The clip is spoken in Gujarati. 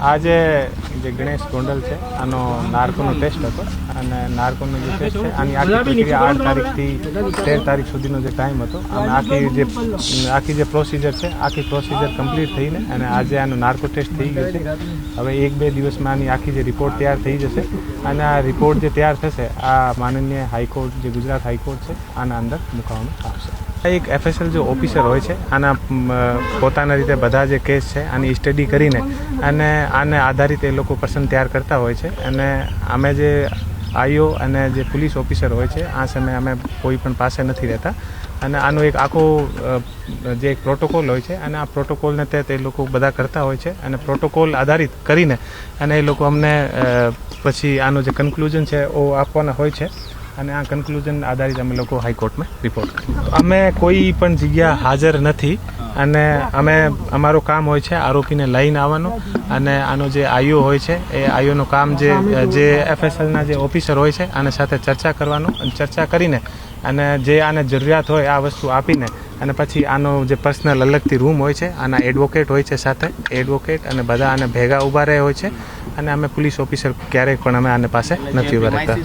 આજે જે ગણેશ ગોંડલ છે આનો નાર્કોનો ટેસ્ટ હતો અને નાર્કોનો જે ટેસ્ટ છે આની આખી પ્રક્રિયા 8 તારીખથી 13 તારીખ સુધીનો જે ટાઈમ હતો અને આખી જે પ્રોસિજર છે આખી પ્રોસિજર કમ્પ્લીટ થઈને અને આજે આનો નાર્કો ટેસ્ટ થઈ ગયો છે. હવે 1-2 દિવસમાં આની આખી જે રિપોર્ટ તૈયાર થઈ જશે અને આ રિપોર્ટ જે તૈયાર થશે આ માનનીય હાઈકોર્ટ જે ગુજરાત હાઈકોર્ટ છે આના અંદર મૂકવામાં આવશે. એક FSL जो ऑफिसर હોય છે આના પોતાના રીતે બધા જે કેસ છે આની સ્ટડી કરીને અને આને આધારિત એ લોકો પસંદ તૈયાર કરતા હોય છે અને અમે જે આઈઓ અને જે પોલીસ ઓફિસર હોય છે આ સમયે અમે કોઈ પણ પાસે નથી રહેતા અને આનો એક આખો જે એક પ્રોટોકોલ હોય છે અને આ પ્રોટોકોલને તે એ લોકો બધા કરતા હોય છે અને પ્રોટોકોલ આધારિત કરીને અને એ લોકો અમને પછી આનો જે કન્ક્લુઝન છે એ આપવાના હોય છે અને આ કન્ક્લુઝન આધારિત અમે લોકો હાઈકોર્ટમાં રિપોર્ટ કરીએ. અમે કોઈ પણ જગ્યા હાજર નથી અને અમારું કામ હોય છે આરોપીને લઈને આવવાનું અને આનો જે આઈઓ હોય છે એ આઈઓનું કામ જે FSLના જે ઓફિસર હોય છે આના સાથે ચર્ચા કરવાનું અને ચર્ચા કરીને અને જે આને જરૂરિયાત હોય આ વસ્તુ આપીને અને પછી આનો જે પર્સનલ અલગથી રૂમ હોય છે આના એડવોકેટ હોય છે સાથે એડવોકેટ અને બધા આને ભેગા ઊભા રહે હોય છે અને અમે પોલીસ ઓફિસર ક્યારેય પણ અમે આને પાસે નથી ઊભા રહેતા.